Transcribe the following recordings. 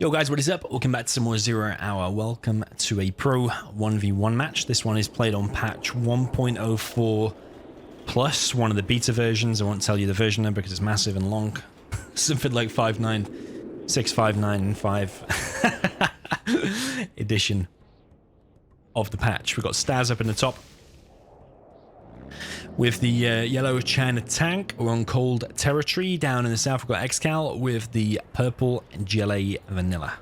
Yo guys, what is up? Welcome back to some more Zero Hour. Welcome to a Pro 1v1 match. This one is played on patch 1.04 plus, one of the beta versions. I won't tell you the version number because it's massive and long. Something like 5.9.6.5.9.5 edition of the patch. We've got Stazz up in the top with the yellow China tank. We're on cold territory. Down in the south, we've got ExCaL with the purple jelly vanilla.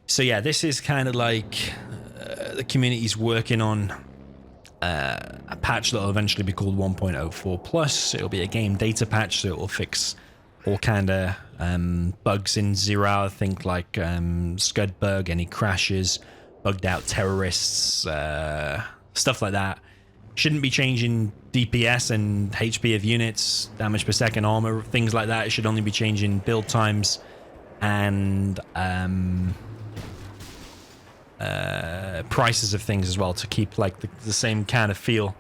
So yeah, this is kind of like the community's working on a patch that will eventually be called 1.04 plus. It'll be a game data patch, so it will fix all kind of bugs in Zero Hour. Think like scud bug, any crashes, bugged out terrorists, stuff like that. Shouldn't be changing DPS and HP of units, damage per second, armor, things like that. It should only be changing build times and prices of things as well, to keep like the same kind of feel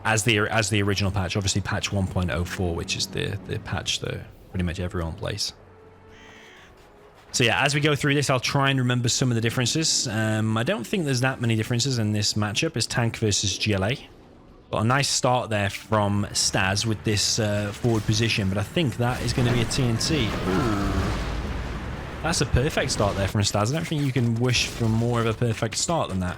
as the original patch. Obviously patch 1.04, which is the patch that pretty much everyone plays. So yeah, as we go through this, I'll try and remember some of the differences. I don't think there's that many differences in this matchup. It's tank versus GLA. Got a nice start there from Stazz with this forward position, but I think that is going to be a TNT. Ooh. That's a perfect start there from Stazz. I don't think you can wish for more of a perfect start than that.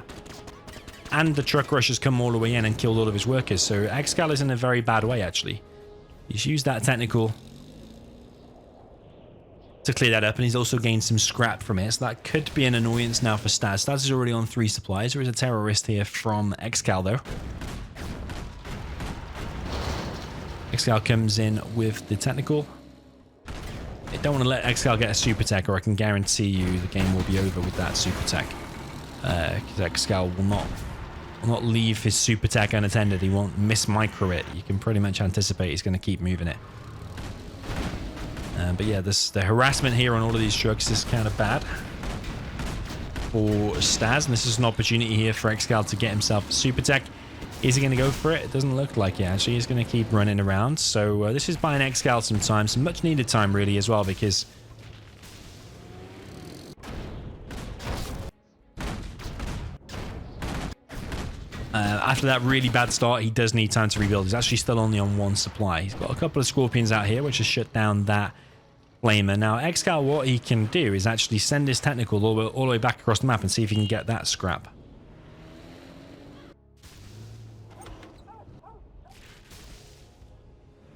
And the truck rush has come all the way in and killed all of his workers, so ExCaL is in a very bad way, actually. He's used that technical to clear that up, and he's also gained some scrap from it, so that could be an annoyance now for Stazz. Stazz is already on 3 supplies. There is a terrorist here from ExCaL though. ExCaL comes in with the technical. I don't want to let ExCaL get a super tech, or I can guarantee you the game will be over with that super tech, because ExCaL will not leave his super tech unattended. He won't miss micro it. You can pretty much anticipate he's going to keep moving it. But yeah, the harassment here on all of these trucks is kind of bad for Stazz, and this is an opportunity here for ExCaL to get himself a super tech. Is he going to go for it? It doesn't look like it, actually. He's going to keep running around. So this is buying ExCaL some time, some much needed time really as well, because after that really bad start, he does need time to rebuild. He's actually still only on 1 supply. He's got a couple of Scorpions out here, which has shut down that flamer. Now, ExCaL, what he can do is actually send his technical all the way back across the map and see if he can get that scrap.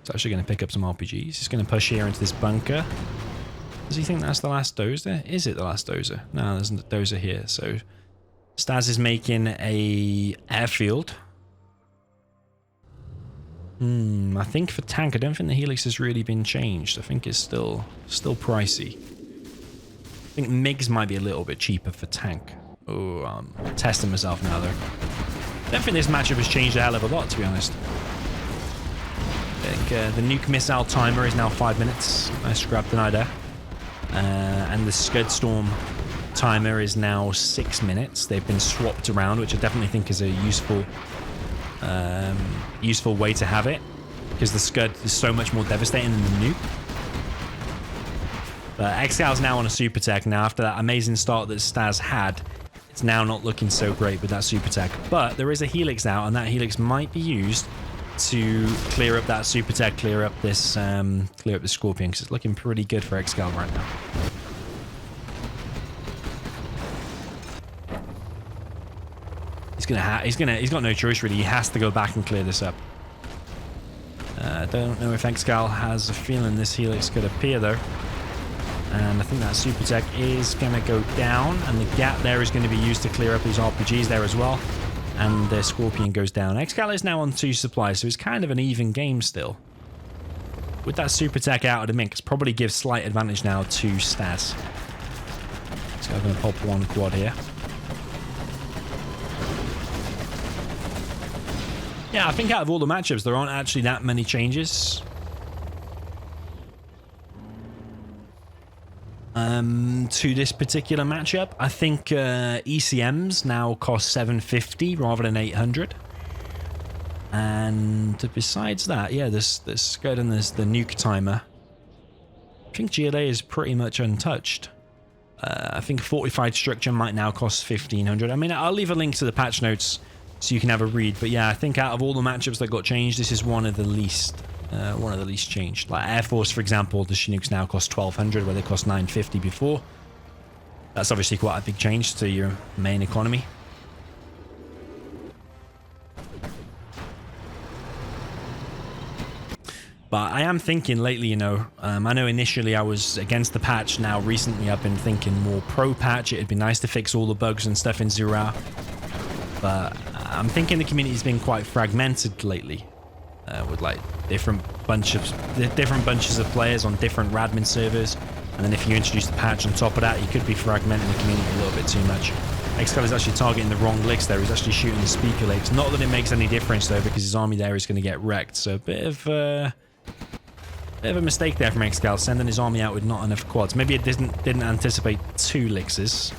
He's actually going to pick up some RPGs. He's going to push here into this bunker. Does he think that's the last dozer? Is it the last dozer? No, there's a dozer here. So Stazz is making a airfield. I think for tank, I don't think the helix has really been changed. I think it's still pricey. I think MiGs might be a little bit cheaper for tank. Oh, I'm testing myself now though. I don't think this matchup has changed a hell of a lot, to be honest. I think the nuke missile timer is now 5 minutes. Nice grab denied there. And the Scud Storm timer is now 6 minutes. They've been swapped around, which I definitely think is a useful way to have it, because the Scud is so much more devastating than the nuke. But ExCal's now on a super tech. Now, after that amazing start that Stazz had, it's now not looking so great with that super tech. But there is a helix out, and that helix might be used to clear up that super tech, clear up the Scorpion, because it's looking pretty good for ExCaL right now. He's got no choice really. He has to go back and clear this up. I don't know if ExCaL has a feeling this helix could appear though. And I think that super tech is going to go down, and the gap there is going to be used to clear up his RPGs there as well. And the Scorpion goes down. ExCaL is now on 2 supplies, so it's kind of an even game still. With that super tech out of the mix, probably gives slight advantage now to Stazz. So I'm going to pop 1 quad here. Yeah, I think out of all the matchups, there aren't actually that many changes. To this particular matchup, I think ECMs now cost 750 rather than 800. And besides that, yeah, there's Scud and there's the nuke timer. think GLA is pretty much untouched. I think fortified structure might now cost 1,500. I mean, I'll leave a link to the patch notes so you can have a read. But yeah, I think out of all the matchups that got changed, this is one of the least changed. Like Air Force, for example, the Chinooks now cost 1,200 where they cost 950 before. That's obviously quite a big change to your main economy. But I am thinking lately, you know, I know initially I was against the patch. Now recently I've been thinking more pro patch. It'd be nice to fix all the bugs and stuff in Zero Hour. But I'm thinking the community's been quite fragmented lately. With like different bunches of players on different Radmin servers. And then if you introduce the patch on top of that, you could be fragmenting the community a little bit too much. ExCaL is actually targeting the wrong licks there. He's actually shooting the speaker licks. Not that it makes any difference though, because his army there is going to get wrecked. So a bit of a mistake there from ExCaL, sending his army out with not enough quads. Maybe it didn't anticipate 2 lixes.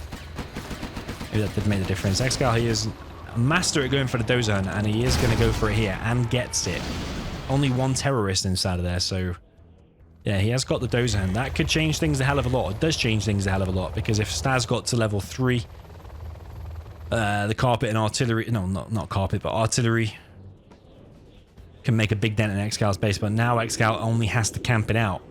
Maybe that did make the difference. ExCaL, he is a master at going for the dozer hunt, and he is going to go for it here and gets it. Only 1 terrorist inside of there, so yeah, he has got the dozer hunt. That could change things a hell of a lot. It does change things a hell of a lot, because if Stazz got to level 3, the carpet and artillery, no, not carpet, but artillery can make a big dent in ExCal's base, but now ExCal only has to camp it out.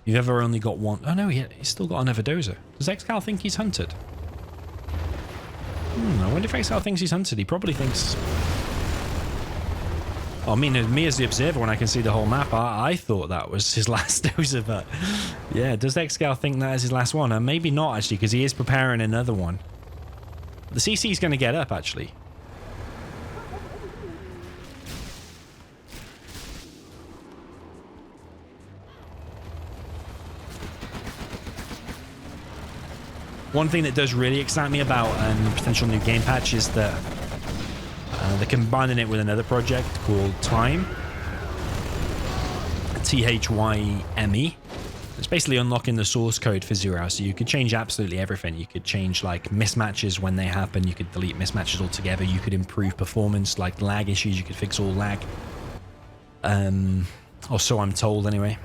You've ever only got 1. Oh no, he's still got another dozer. Does ExCal think he's hunted? I wonder if ExCal thinks he's hunted. He probably thinks... I mean, me as the observer, when I can see the whole map, I thought that was his last dozer, but yeah, does ExCal think that is his last one? Maybe not, actually, because he is preparing another one. The CC is going to get up, actually. One thing that does really excite me about a potential new game patch is that they're combining it with another project called Time. THYME. It's basically unlocking the source code for Zero Hour, so you could change absolutely everything. You could change like mismatches when they happen. You could delete mismatches altogether. You could improve performance, like lag issues. You could fix all lag. Or so I'm told anyway.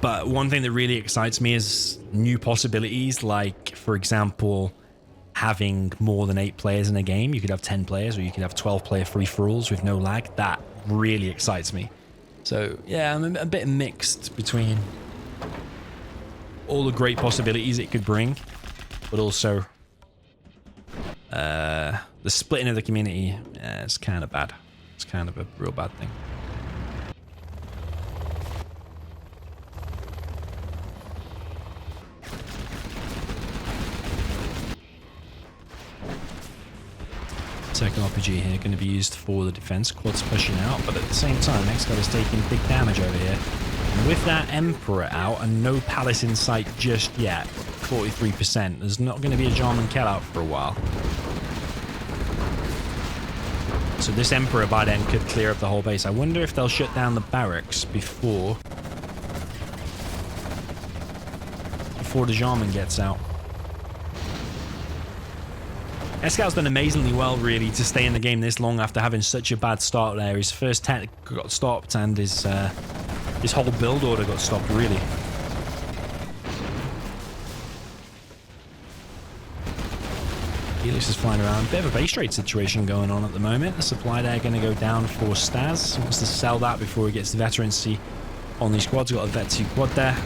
But one thing that really excites me is new possibilities, like, for example, having more than 8 players in a game. You could have 10 players, or you could have 12-player free-for-alls with no lag. That really excites me. So, yeah, I'm a bit mixed between all the great possibilities it could bring, but also the splitting of the community. Yeah, it's kind of bad. It's kind of a real bad thing. Second RPG here going to be used for the defense. Quad's pushing out, but at the same time, ExCaL is taking big damage over here. And with that Emperor out and no palace in sight just yet, 43%, there's not going to be a Jarman Kell out for a while. So this Emperor by then could clear up the whole base. I wonder if they'll shut down the barracks before the Jarman gets out. ExCal's done amazingly well, really, to stay in the game this long after having such a bad start there. His first tech got stopped, and his whole build order got stopped, really. Helix is flying around. Bit of a base trade situation going on at the moment. The supply there going to go down for Stazz. He wants to sell that before he gets the veterancy on these squads. Got a Vet 2 quad there.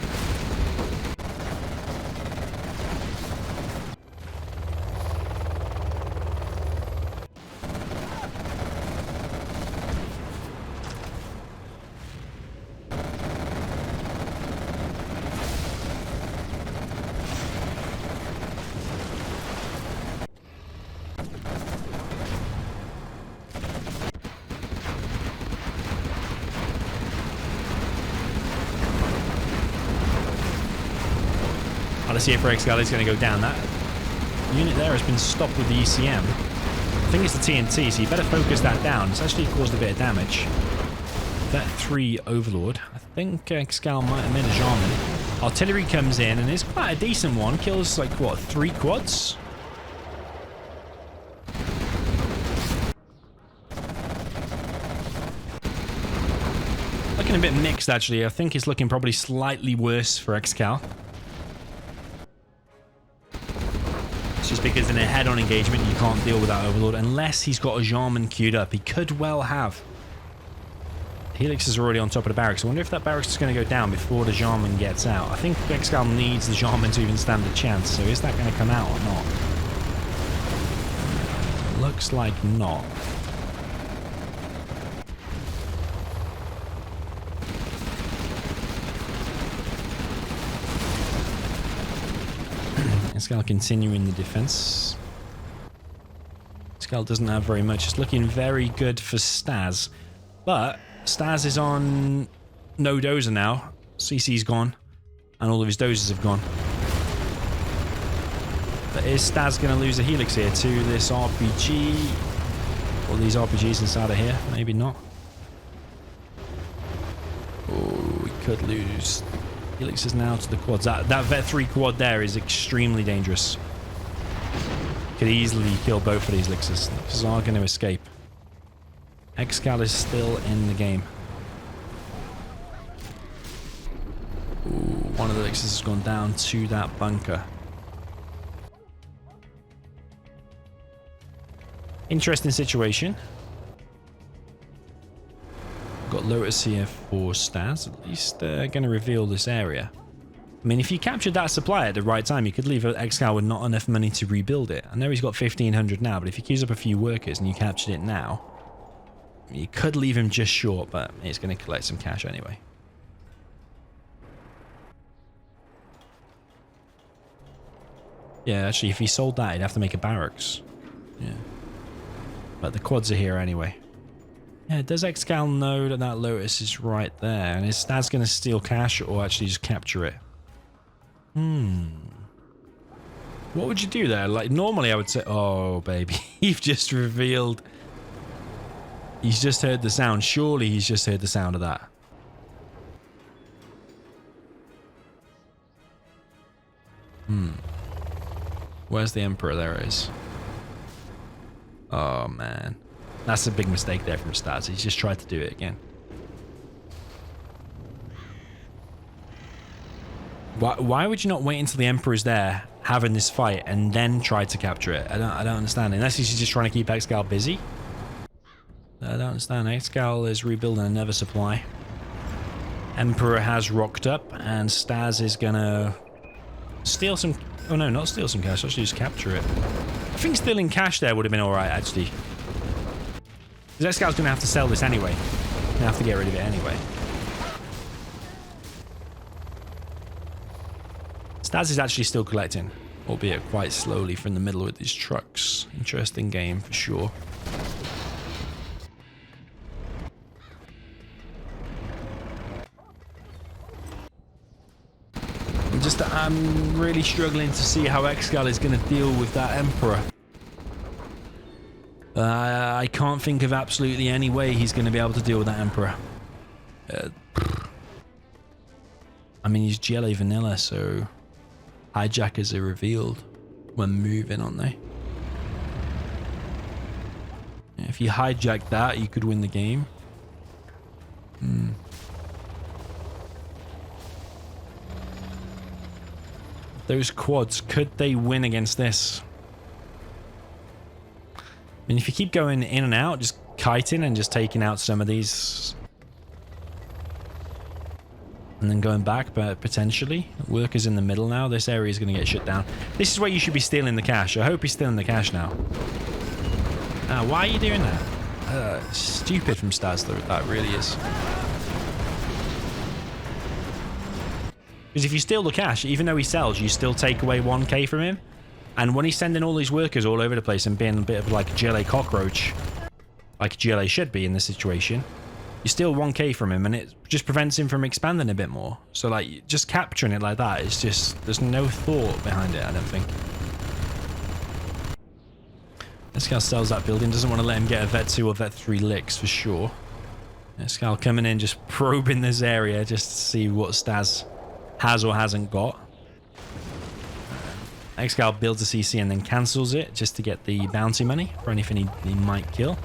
Let's see if ExCaL is going to go down. That unit there has been stopped with the ECM. I think it's the TNT, so you better focus that down. It's actually caused a bit of damage. That 3 Overlord. I think ExCaL might have made a Jarman. Artillery comes in, and it's quite a decent one. Kills, like, what, 3 quads? looking a bit mixed, actually. I think it's looking probably slightly worse for ExCaL. It's just because in a head-on engagement, you can't deal with that Overlord unless he's got a Jarman queued up. He could well have. Helix is already on top of the barracks. I wonder if that barracks is going to go down before the Jarman gets out. I think ExCaL needs the Jarman to even stand a chance. So is that going to come out or not? Looks like not. ExCaL continuing the defense. ExCaL doesn't have very much. It's looking very good for Stazz. But Stazz is on no dozer now. CC's gone. And all of his dozers have gone. But is Stazz going to lose a Helix here to this RPG? Or these RPGs inside of here? Maybe not. Oh, we could lose. Helix is now to the quads. That Vet 3 quad there is extremely dangerous. Could easily kill both of these Elixers. Elixers are going to escape. ExCaL is still in the game. Ooh, one of the Elixirs has gone down to that bunker. Interesting situation. Got Lotus here for Stazz. At least they're going to reveal this area. I mean, if you captured that supply at the right time, you could leave ExCaL with not enough money to rebuild it. I know he's got 1,500 now, but if he queues up a few workers and you captured it now, you could leave him just short, but he's going to collect some cash anyway. Yeah, actually, if he sold that, he'd have to make a barracks. Yeah. But the quads are here anyway. Yeah, does ExCaL know that that Lotus is right there? And is Stazz going to steal cash or actually just capture it? What would you do there? Like, normally I would say... Oh, baby. You've just revealed... He's just heard the sound. Surely he's just heard the sound of that. Where's the Emperor? There it is. Oh, man. That's a big mistake there from Stazz. He's just tried to do it again. Why would you not wait until the Emperor's there, having this fight, and then try to capture it? I don't understand. Unless he's just trying to keep ExCaL busy. I don't understand. ExCaL is rebuilding another supply. Emperor has rocked up, and Stazz is gonna steal some... Oh no, not steal some cash. Actually just capture it. I think stealing cash there would have been alright, actually. Because ExCal's going to have to sell this anyway. Going to have to get rid of it anyway. Stazz is actually still collecting, albeit quite slowly from the middle with these trucks. Interesting game for sure. I'm really struggling to see how ExCaL is going to deal with that Emperor. I can't think of absolutely any way he's going to be able to deal with that Emperor. I mean, he's GLA vanilla, so hijackers are revealed when moving, aren't they? If you hijack that, you could win the game. Those quads, could they win against this? I mean, if you keep going in and out, just kiting and just taking out some of these... And then going back, but potentially. Workers in the middle now. This area is going to get shut down. This is where you should be stealing the cash. I hope he's stealing the cash now. Why are you doing that? Stupid from Stazz, though. That really is. Because if you steal the cash, even though he sells, you still take away 1k from him. And when he's sending all these workers all over the place and being a bit of like a GLA cockroach, like GLA should be in this situation, you steal 1k from him and it just prevents him from expanding a bit more. So like, just capturing it like that is just, there's no thought behind it, I don't think. ExCaL sells that building, doesn't want to let him get a Vet 2 or Vet 3 licks for sure. ExCaL coming in, just probing this area just to see what Stazz has or hasn't got. ExCaL builds a CC and then cancels it just to get the bounty money for anything he might kill.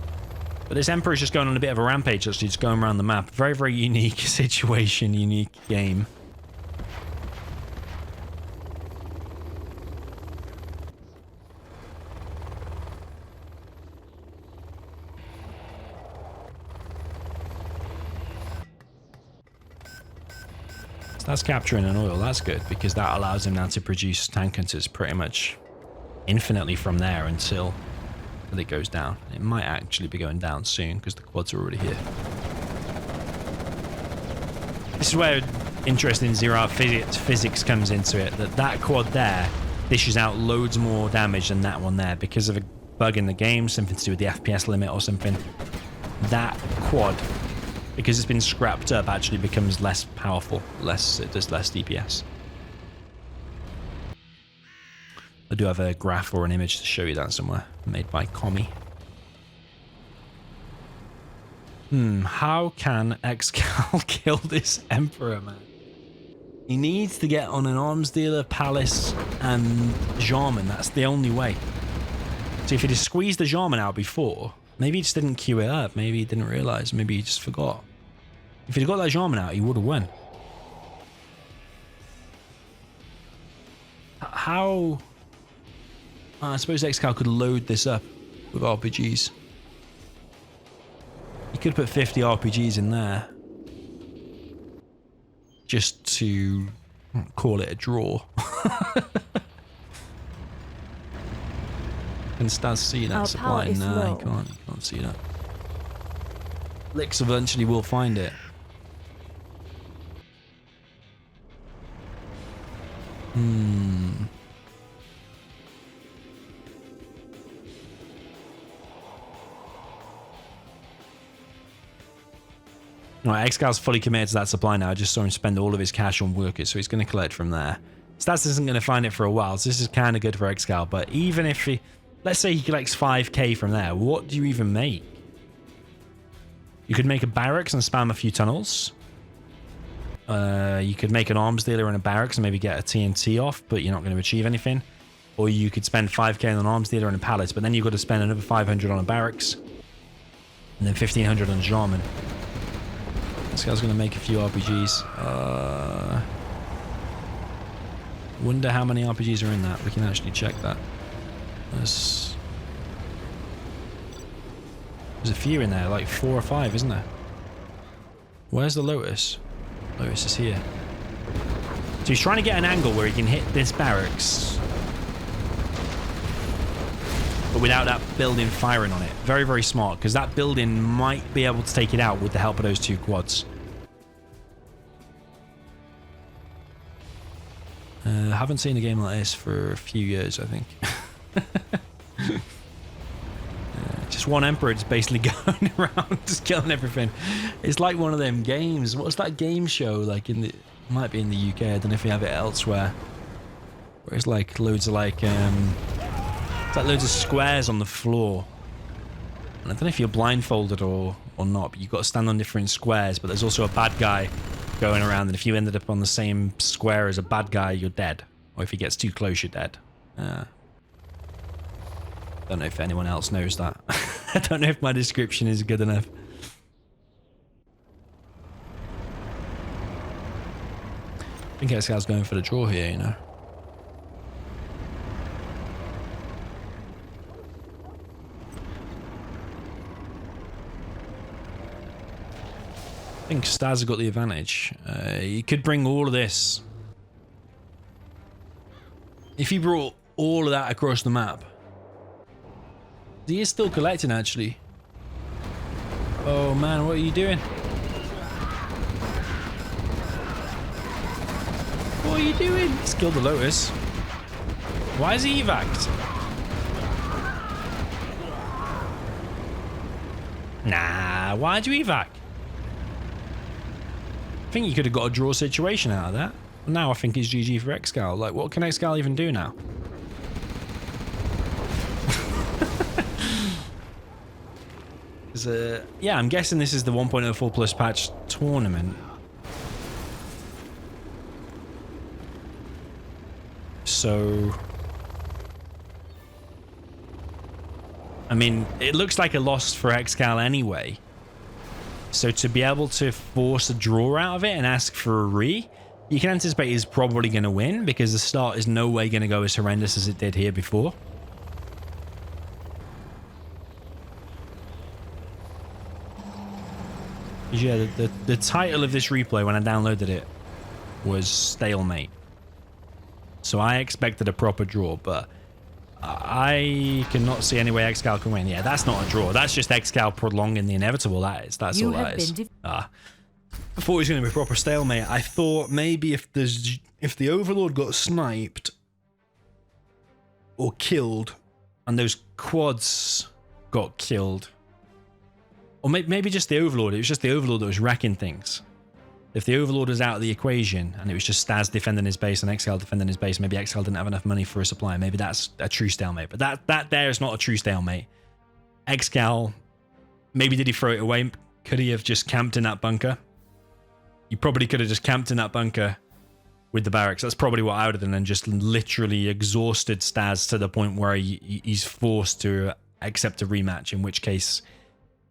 But this Emperor is just going on a bit of a rampage, actually, just going around the map. Very, very unique situation, unique game. So that's capturing an oil. That's good, because that allows him now to produce tank hunters pretty much infinitely from there until it goes down. It might actually be going down soon because the quads are already here. This is where interesting zero-hour physics comes into it, that quad there dishes out loads more damage than that one there because of a bug in the game, something to do with the FPS limit or something. That quad, because it's been scrapped up, actually becomes less powerful, it does less DPS. I do have a graph or an image to show you that somewhere, made by Commie. How can ExCaL kill this Emperor, man? He needs to get on an arms dealer, palace, and Jarman. That's the only way. So if he'd have squeezed the Jarman out before, maybe he just didn't queue it up. Maybe he didn't realize. Maybe he just forgot. If he'd got that Jarman out, he would have won. How... I suppose ExCaL could load this up with RPGs. You could put 50 RPGs in there just to call it a draw. Can Stazz see that supply? No, you can't see that. Licks eventually will find it. Right, ExCal's fully committed to that supply now. I just saw him spend all of his cash on workers, so he's going to collect from there. Stazz isn't going to find it for a while, so this is kind of good for ExCaL. But even if he... Let's say he collects 5k from there. What do you even make? You could make a barracks and spam a few tunnels. You could make an arms dealer and a barracks and maybe get a TNT off, but you're not going to achieve anything. Or you could spend 5k on an arms dealer and a palace, but then you've got to spend another 500 on a barracks. And then 1500 on a Jarman. This guy's going to make a few RPGs. Wonder how many RPGs are in that. We can actually check that. There's a few in there, like 4 or 5, isn't there? Where's the Lotus? Lotus is here. So he's trying to get an angle where he can hit this barracks, but without that building firing on it. Very, very smart, because that building might be able to take it out with the help of those 2 quads. I haven't seen a game like this for a few years, I think. Just one Emperor just basically going around just killing everything. It's like one of them games. What's that game show like in the... Might be in the UK, I don't know if you have it elsewhere. Where it's like loads of like... it's like loads of squares on the floor. And I don't know if you're blindfolded or not, but you've got to stand on different squares, but there's also a bad guy going around, and if you ended up on the same square as a bad guy, you're dead. Or if he gets too close, you're dead. Don't know if anyone else knows that. I don't know if my description is good enough. I think ExCal's going for the draw here, you know. I think Stazz has got the advantage. He could bring all of this. If he brought all of that across the map. He is still collecting, actually. Oh man, what are you doing? What are you doing? Let's kill the Lotus. Why is he evac'd? Nah, why'd you evac? I think you could have got a draw situation out of that. Now I think it's GG for ExCaL. Like, what can ExCaL even do now? Yeah, I'm guessing this is the 1.04 plus patch tournament. So I mean, it looks like a loss for ExCaL anyway. So to be able to force a draw out of it and ask for a re, you can anticipate he's probably going to win because the start is no way going to go as horrendous as it did here before. Yeah, the title of this replay when I downloaded it was Stalemate. So I expected a proper draw, but I cannot see any way ExCaL can win. Yeah, that's not a draw. That's just ExCaL prolonging the inevitable. That's all that is. I thought it was going to be a proper stalemate. I thought maybe if the Overlord got sniped or killed and those quads got killed, or maybe just the Overlord. It was just the Overlord that was wrecking things. If the Overlord was out of the equation and it was just Stazz defending his base and ExCaL defending his base, maybe ExCaL didn't have enough money for a supply. Maybe that's a true stalemate. But that there is not a true stalemate. ExCaL, maybe did he throw it away? Could he have just camped in that bunker? You probably could have just camped in that bunker with the barracks. That's probably what I would have done, and just literally exhausted Stazz to the point where he's forced to accept a rematch, in which case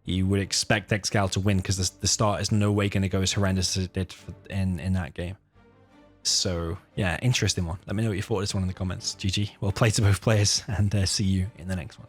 you would expect ExCaL to win because the start is no way going to go as horrendous as it did in that game. So, yeah, interesting one. Let me know what you thought of this one in the comments. GG. Well played to both players, and see you in the next one.